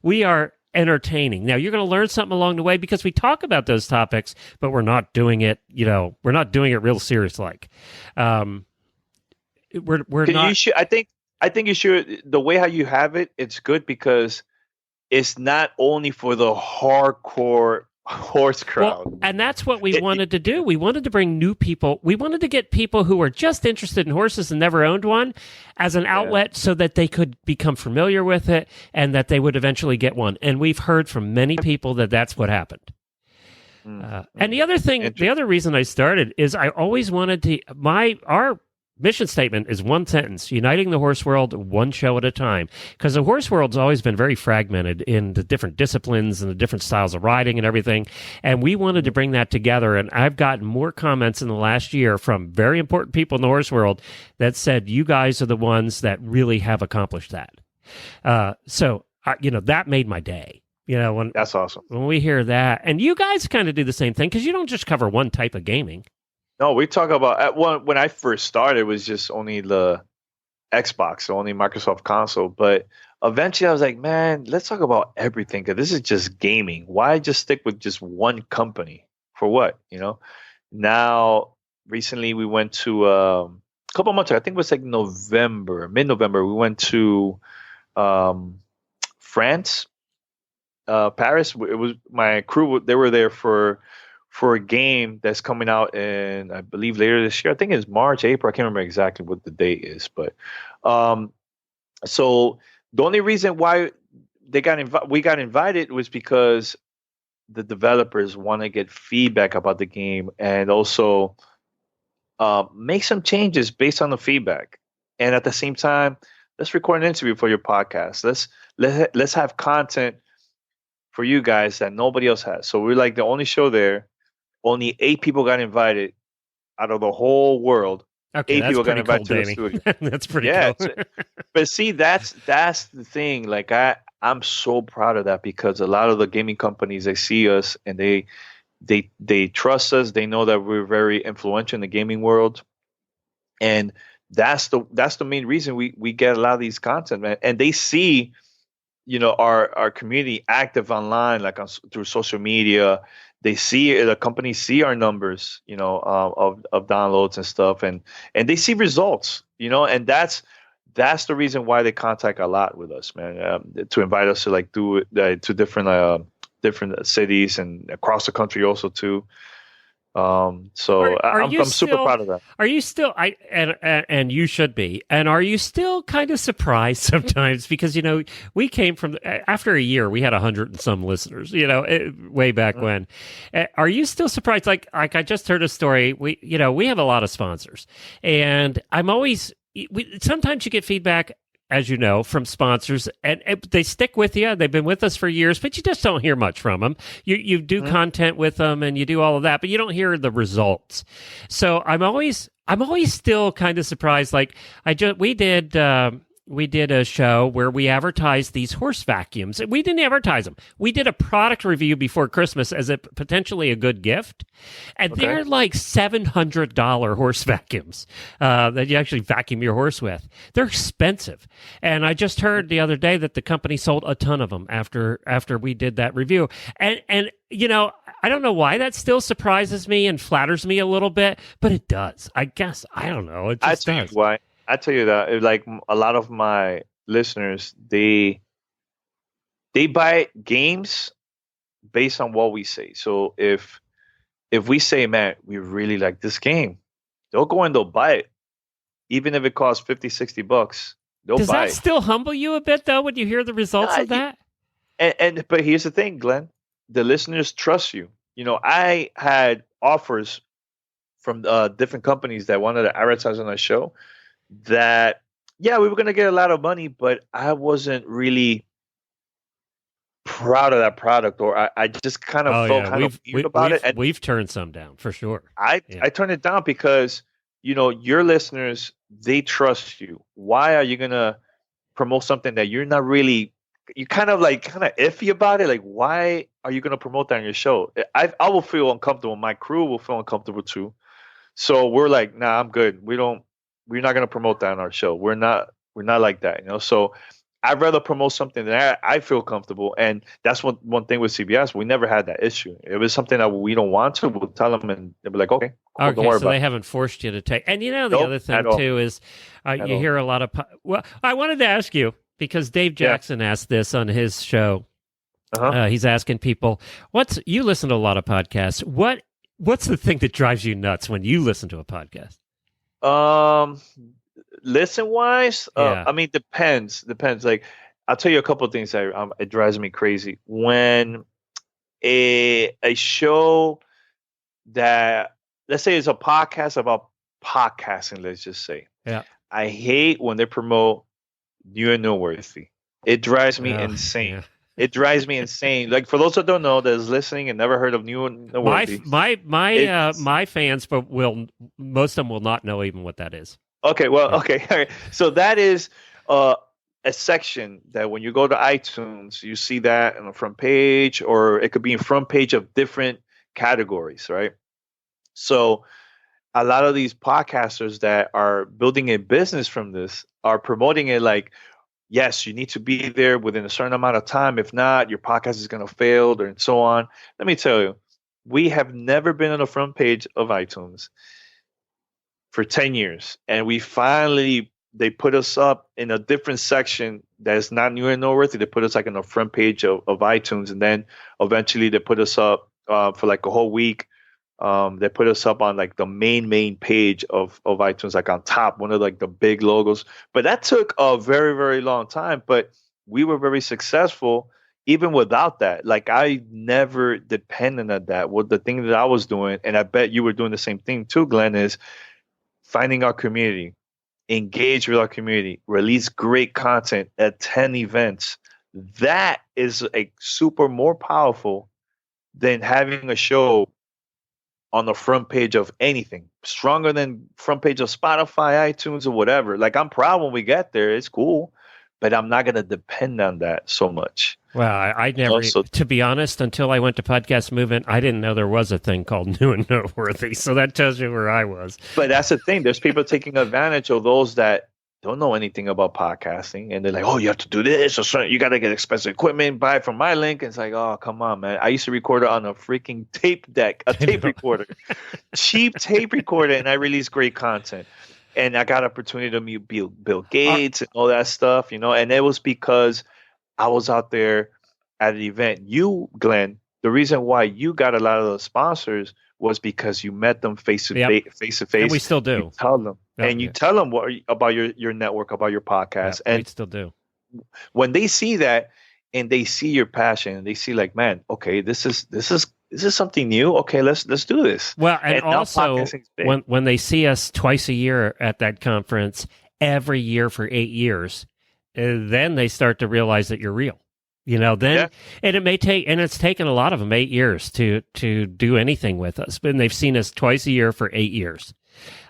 We are entertaining. Now you're going to learn something along the way because we talk about those topics, but we're not doing it. We're not doing it real serious like. We're not. I think you should. The way how you have it, it's good because it's not only for the hardcore horse crowd. Well, and that's what we wanted to do. We wanted to bring new people. We wanted to get people who were just interested in horses and never owned one as an outlet so that they could become familiar with it and that they would eventually get one. And we've heard from many people that that's what happened. And the other reason I started is I always wanted to, our mission statement is one sentence: uniting the horse world one show at a time. Because the horse world's always been very fragmented in the different disciplines and the different styles of riding and everything. And we wanted to bring that together. And I've gotten more comments in the last year from very important people in the horse world that said, you guys are the ones that really have accomplished that. So that made my day. That's awesome. When we hear that, and you guys kind of do the same thing because you don't just cover one type of gaming. No, we talk about when I first started, it was just only the Xbox, only Microsoft console. But eventually I was like, man, let's talk about everything because this is just gaming. Why just stick with just one company? For what? Now, recently we went to a couple months ago, I think it was like mid-November, we went to France, Paris. It was my crew. They were there for a game that's coming out in, I believe, later this year. I think it's March, April. I can't remember exactly what the date is, but so the only reason why we got invited was because the developers want to get feedback about the game and also make some changes based on the feedback. And at the same time, let's record an interview for your podcast. Let's have content for you guys that nobody else has. So we're like the only show there. Only 8 people got invited out of the whole world. Okay, 8 people got invited cool, to the studio. That's pretty cool. But see, that's the thing. Like I'm so proud of that because a lot of the gaming companies, they see us and they trust us. They know that we're very influential in the gaming world, and that's the main reason we get a lot of these content, man. And they see, our community active online, like through social media. They see the companies see our numbers, of downloads and stuff, and they see results, and that's the reason why they contact a lot with us, man, to invite us to like do to different cities and across the country also too. I'm super proud of that. Are you still? And you should be. And are you still kind of surprised sometimes because we came from after a year we had 100 and some listeners. Way back when. Are you still surprised? Like I just heard a story. We have a lot of sponsors, and I'm always. Sometimes you get feedback. as you know, from sponsors, and they stick with you. They've been with us for years, but you just don't hear much from them. You do content with them, and you do all of that, but you don't hear the results. So I'm always still kind of surprised. Like we did a show where we advertised these horse vacuums. We didn't advertise them. We did a product review before Christmas as potentially a good gift. And they're like $700 horse vacuums that you actually vacuum your horse with. They're expensive. And I just heard the other day that the company sold a ton of them after we did that review. And you know, I don't know why that still surprises me and flatters me a little bit, but it does. I guess. I don't know. It just does. Why. I tell you that, like a lot of my listeners, they buy games based on what we say. So if we say, man, we really like this game, they'll go and they'll buy it, even if it costs $50-$60. They'll buy it. Does that still humble you a bit though when you hear the results of that? But here's the thing, Glenn, the listeners trust you. You know, I had offers from different companies that wanted to advertise on our show. That, yeah, we were going to get a lot of money, but I wasn't really proud of that product, or I just kind of felt kind of weird about it. And we've turned some down for sure. I turned it down because, you know, your listeners, they trust you. Why are you going to promote something that you're not really, you kind of iffy about it? Like, why are you going to promote that on your show? I will feel uncomfortable. My crew will feel uncomfortable too. So we're like, nah, I'm good. We're not going to promote that on our show. We're not like that, you know? So I'd rather promote something that I feel comfortable. And that's one thing with CBS. We never had that issue. It was something that we don't want to, we'll tell them and they'll be like, okay, cool, don't worry so about they haven't forced you to take. And you know, the other thing too is you hear a lot of, well, I wanted to ask you, because Dave Jackson asked this on his show. He's asking people, you listen to a lot of podcasts. What's the thing that drives you nuts when you listen to a podcast? Listen wise, I mean, depends. Like, I'll tell you a couple of things that it drives me crazy when a show that, let's say, it's a podcast about podcasting. Let's just say, I hate when they promote New and Noteworthy. It drives me insane. Yeah. It drives me insane. Like, for those that don't know, that's listening and never heard of New and Noteworthy. My fans, but most of them will not know even what that is. Okay, well, okay. All right. So that is a section that when you go to iTunes, you see that on the front page, or it could be in front page of different categories, right? So a lot of these podcasters that are building a business from this are promoting it like, yes, you need to be there within a certain amount of time. If not, your podcast is going to fail, and so on. Let me tell you, we have never been on the front page of iTunes for 10 years. And they put us up in a different section that is not New and Noteworthy. They put us like on the front page of iTunes. And then eventually they put us up for like a whole week. They put us up on like the main page of iTunes, like on top, one of like the big logos. But that took a very, very long time. But we were very successful even without that. Like, I never depended on that. What the thing that I was doing, and I bet you were doing the same thing too, Glenn, is finding our community, engage with our community, release great content, attend events. That is a super more powerful than having a show on the front page of anything. Stronger than front page of Spotify, iTunes, or whatever. Like, I'm proud when we get there. It's cool. But I'm not going to depend on that so much. Well, I never, to be honest, until I went to Podcast Movement, I didn't know there was a thing called New and Noteworthy. So that tells you where I was. But that's the thing. There's people taking advantage of those that don't know anything about podcasting. And they're like, oh, you have to do this. Or you got to get expensive equipment, buy it from my link. And it's like, oh, come on, man. I used to record it on a freaking tape recorder. Cheap tape recorder. And I release great content. And I got opportunity to meet Bill Gates and all that stuff, you know, and it was because I was out there at an event. You, Glenn, the reason why you got a lot of the sponsors was because you met them face to face. And we still do. You tell them. And you tell them about your network, about your podcast. Yeah, and we still do. When they see that and they see your passion and they see like, man, okay, this is something new. Okay, let's do this. Well, and also when they see us twice a year at that conference, every year for 8 years, then they start to realize that you're real. And it may take, and it's taken a lot of them 8 years to do anything with us, but they've seen us twice a year for 8 years.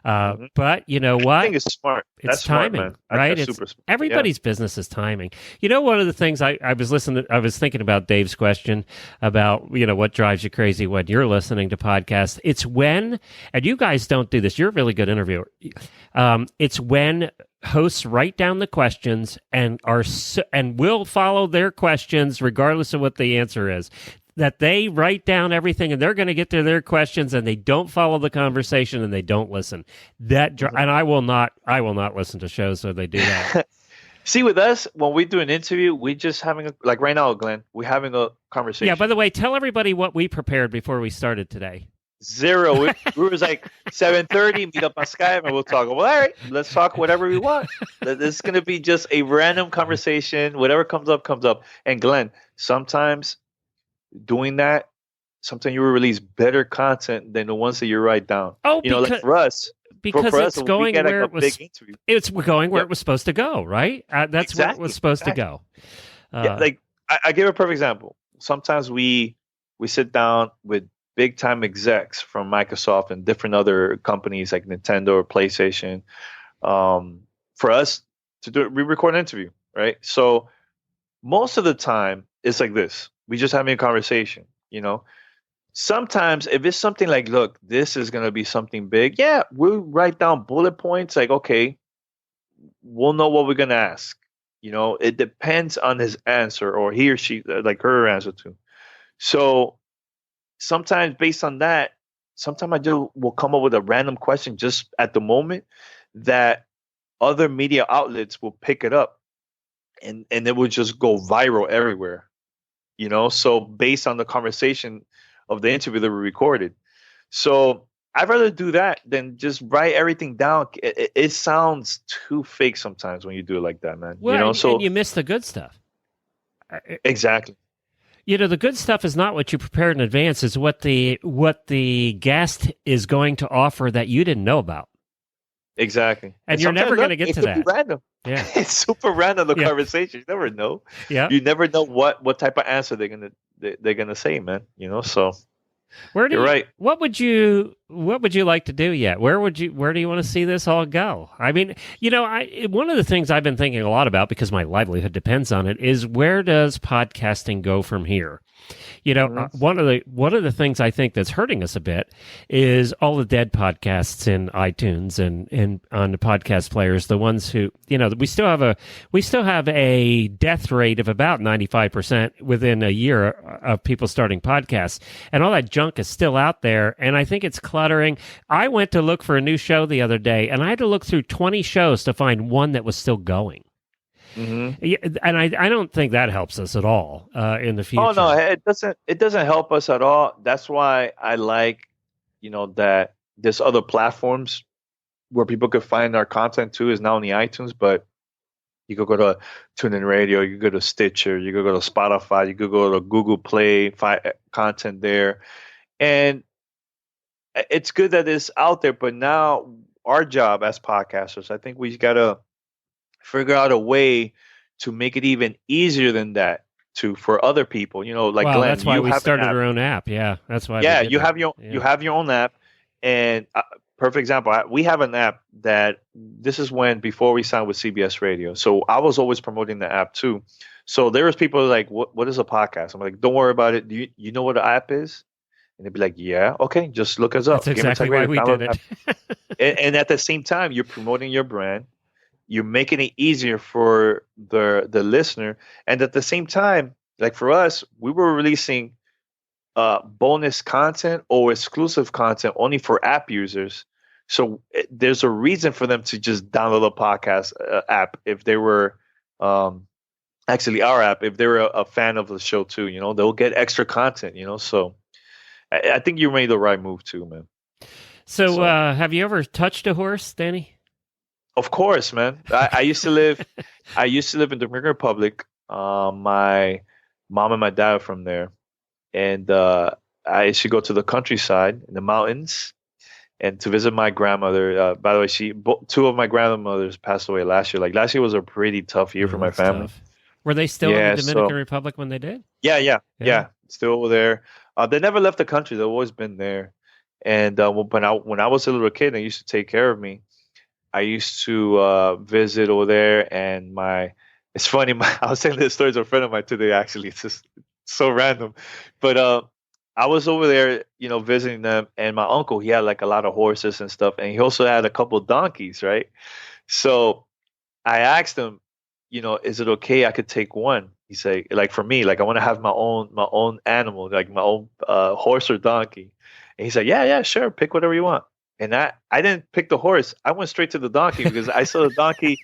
But you know what? I think it's smart. It's timing, smart, right? That's It's super smart. everybody's business is timing. One of the things I was thinking about Dave's question about, what drives you crazy when you're listening to podcasts. It's when, and you guys don't do this. You're a really good interviewer. It's when hosts write down the questions and will follow their questions regardless of what the answer is. That they write down everything and they're going to get to their questions and they don't follow the conversation and they don't listen. And I will not listen to shows where they do that. See, with us, when we do an interview, we just having like right now, Glenn, we're having a conversation. Yeah. By the way, tell everybody what we prepared before we started today. Zero. We was like 7:30, meet up on Skype, and we'll talk. Well, all right, let's talk whatever we want. This is going to be just a random conversation. Whatever comes up, comes up. And Glenn, sometimes doing that, sometimes you will release better content than the ones that you write down. Oh, like for us, because for it's us, going we get where like it was. It's going where it was supposed to go, right? That's where it was supposed to go. Like I give a perfect example. Sometimes we sit down with big time execs from Microsoft and different other companies like Nintendo or PlayStation. For us to do it, we record an interview, right? So most of the time it's like this. We just having a conversation, Sometimes if it's something like, look, this is going to be something big. Yeah, we'll write down bullet points. Like, okay, we'll know what we're going to ask. It depends on his answer or he or she, like her answer too. So sometimes based on that, sometimes will come up with a random question just at the moment that other media outlets will pick it up and it will just go viral everywhere. So based on the conversation of the interview that we recorded. So I'd rather do that than just write everything down. It sounds too fake sometimes when you do it like that, man. Well, and you miss the good stuff. Exactly. The good stuff is not what you prepared in advance. It's what the guest is going to offer that you didn't know about. Exactly. And you're never going to get to that. Be random. Yeah. It's super random, the conversation. You never know. Yeah. You never know what type of answer they're gonna say, man. You're right. What would you like to do yet? Where do you want to see this all go? I mean, one of the things I've been thinking a lot about, because my livelihood depends on it, is where does podcasting go from here? One of the things I think that's hurting us a bit is all the dead podcasts in iTunes and on the podcast players. The ones who, we still have a death rate of about 95% within a year of people starting podcasts, and all that junk is still out there. And I think it's cluttering. I went to look for a new show the other day, and I had to look through 20 shows to find one that was still going. Mm-hmm. And I don't think that helps us at all in the future. Oh no, it doesn't. It doesn't help us at all. That's why I like, that there's other platforms where people could find our content too. Is not only iTunes, but you could go to TuneIn Radio, you could go to Stitcher, you could go to Spotify, you could go to Google Play, find content there, and it's good that it's out there. But now our job as podcasters, I think we got to figure out a way to make it even easier than that for other people. Like Glenn, that's why we started our own app. Yeah, that's why. Yeah, you have your own app, and perfect example. We have an app that this is before we signed with CBS Radio. So I was always promoting the app too. So there was people like, what is a podcast? I'm like, don't worry about it. Do you know what the app is? And they'd be like, yeah, okay, just look us up. That's exactly why we did it. and at the same time, you're promoting your brand. You're making it easier for the listener. And at the same time, like for us, we were releasing bonus content or exclusive content only for app users. So there's a reason for them to just download a podcast app if they were actually our app, if they're a fan of the show too. They'll get extra content, So I think you made the right move too, man. So have you ever touched a horse, Danny? Of course, man. I used to live in the Dominican Republic. My mom and my dad are from there, and I used to go to the countryside in the mountains, and to visit my grandmother. By the way, two of my grandmothers passed away last year. Like last year was a pretty tough year for my That's family. tough. Were they still in Yeah, the so Dominican Republic when they did? yeah, still over there. They never left the country. They've always been there. And when I was a little kid, they used to take care of me. I used to visit over there, and it's funny. I was telling this story to a friend of mine today. Actually, it's just so random, but I was over there, visiting them, and my uncle, he had like a lot of horses and stuff, and he also had a couple donkeys, right? So I asked him, is it okay I could take one? He said, like for me, like I want to have my own animal, like my own horse or donkey. And he said, yeah, sure, pick whatever you want. And I didn't pick the horse. I went straight to the donkey because I saw the donkey,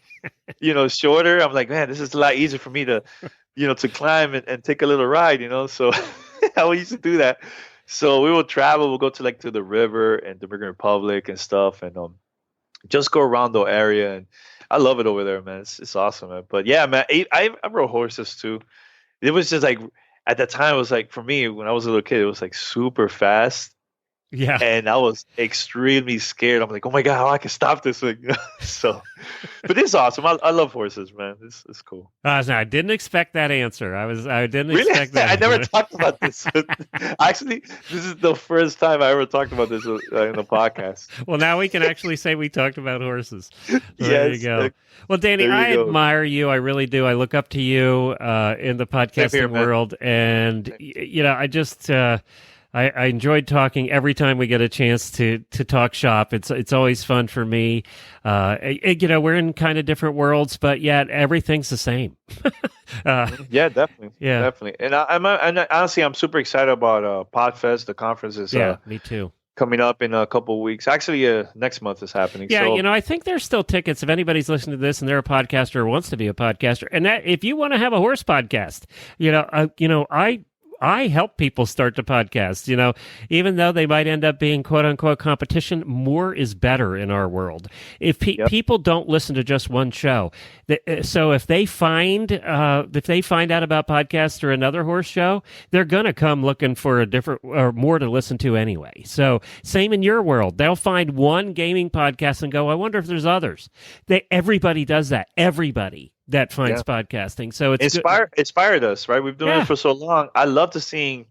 shorter. I'm like, man, this is a lot easier for me to, to climb and take a little ride, So I used to do that. So we would travel. We'll go to the river and Dominican Republic and stuff, and just go around the area. And I love it over there, man. It's awesome, man. But yeah, man, I rode horses too. It was just like at that time, it was like for me when I was a little kid, it was like super fast. Yeah. And I was extremely scared. I'm like, oh my God, how I can stop this thing. So, but it's awesome. I love horses, man. It's cool. No, I didn't expect that answer. I didn't Really? expect that. I never talked about this. Actually, this is the first time I ever talked about this in the podcast. Well, now we can actually say we talked about horses. There Yes, you go. Well, Danny, I admire you. I really do. I look up to you in the podcasting world. And, I just... I enjoyed talking every time we get a chance to talk shop. It's always fun for me. We're in kind of different worlds, but yet everything's the same. Yeah, definitely. Yeah, definitely. And honestly, I'm super excited about Podfest. The conference is me too. Coming up in a couple of weeks. Actually, next month is happening. Yeah, so. I think there's still tickets if anybody's listening to this and they're a podcaster or wants to be a podcaster. And that if you want to have a horse podcast, I help people start the podcast, even though they might end up being quote unquote competition. More is better in our world. If people don't listen to just one show, so if they find out about podcasts or another horse show, they're going to come looking for a different or more to listen to anyway. So same in your world. They'll find one gaming podcast and go, I wonder if there's others. Everybody does that. Everybody that finds podcasting. So it's inspired us, right? We've been doing it for so long. I love to seeing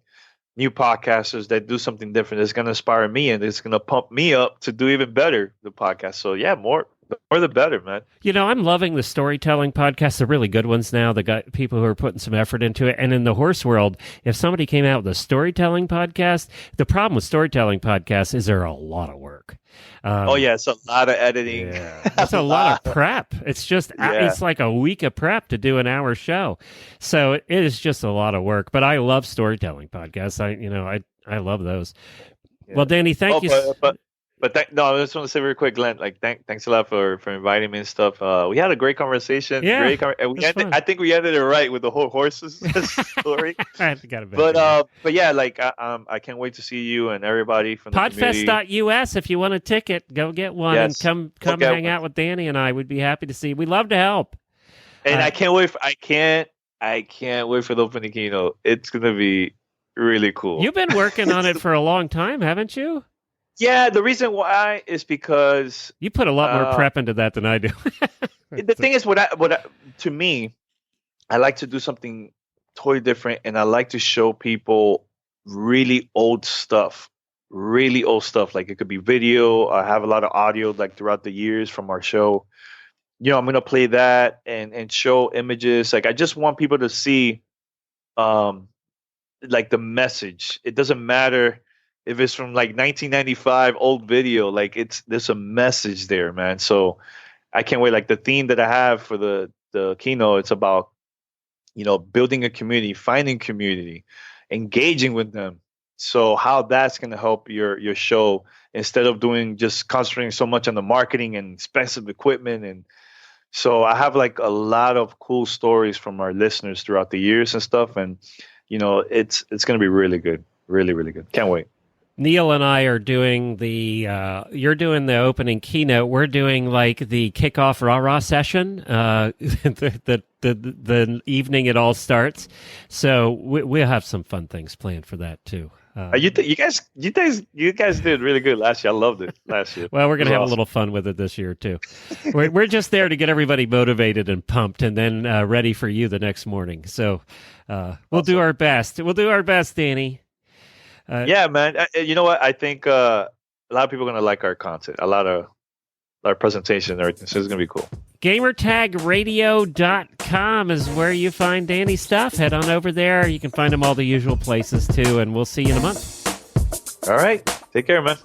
new podcasters that do something different. It's going to inspire me and it's going to pump me up to do even better, the podcast. So yeah, more the better, man. I'm loving the storytelling podcasts, the really good ones now. The got people who are putting some effort into it. And in the horse world, if somebody came out with a storytelling podcast, the problem with storytelling podcasts is they're a lot of work. It's a lot of editing. Yeah. It's a lot of prep. It's just it's like a week of prep to do an hour show. So it is just a lot of work. But I love storytelling podcasts. I love those. Yeah. Well, Danny, thank you. But I just want to say very quick, Glenn. Like, thanks a lot for inviting me and stuff. We had a great conversation. Yeah, I think we ended it right with the whole horses story. I got it. But yeah, like I can't wait to see you and everybody from the Podfest.us. If you want a ticket, go get one and come hang out with Danny and I. We'd be happy to see you. We'd love to help. And I can't wait. I can't wait for the opening keynote. It's gonna be really cool. You've been working on it for a long time, haven't you? Yeah, the reason why is because you put a lot more prep into that than I do. The thing is, to me, I like to do something totally different, and I like to show people really old stuff. Like it could be video. I have a lot of audio, like throughout the years from our show. I'm gonna play that and show images. Like I just want people to see, like the message. It doesn't matter if it's from like 1995 old video, like there's a message there, man. So I can't wait. Like the theme that I have for the keynote, it's about, building a community, finding community, engaging with them. So how that's going to help your show instead of just concentrating so much on the marketing and expensive equipment. And so I have like a lot of cool stories from our listeners throughout the years and stuff. And, it's going to be really good. Really, really good. Can't wait. Neil and I are doing you're doing the opening keynote. We're doing like the kickoff rah-rah session, the evening it all starts. So we'll have some fun things planned for that too. You guys did really good last year. I loved it last year. Well, we're going to have awesome. a little fun with it this year, too. We're just there to get everybody motivated and pumped and then ready for you the next morning. So we'll do our best. We'll do our best, Danny. Yeah, man. You know what? I think a lot of people are going to like our content. A lot of our presentation and everything. So it's going to be cool. GamerTagRadio.com is where you find Danny's stuff. Head on over there. You can find him all the usual places, too. And we'll see you in a month. All right. Take care, man.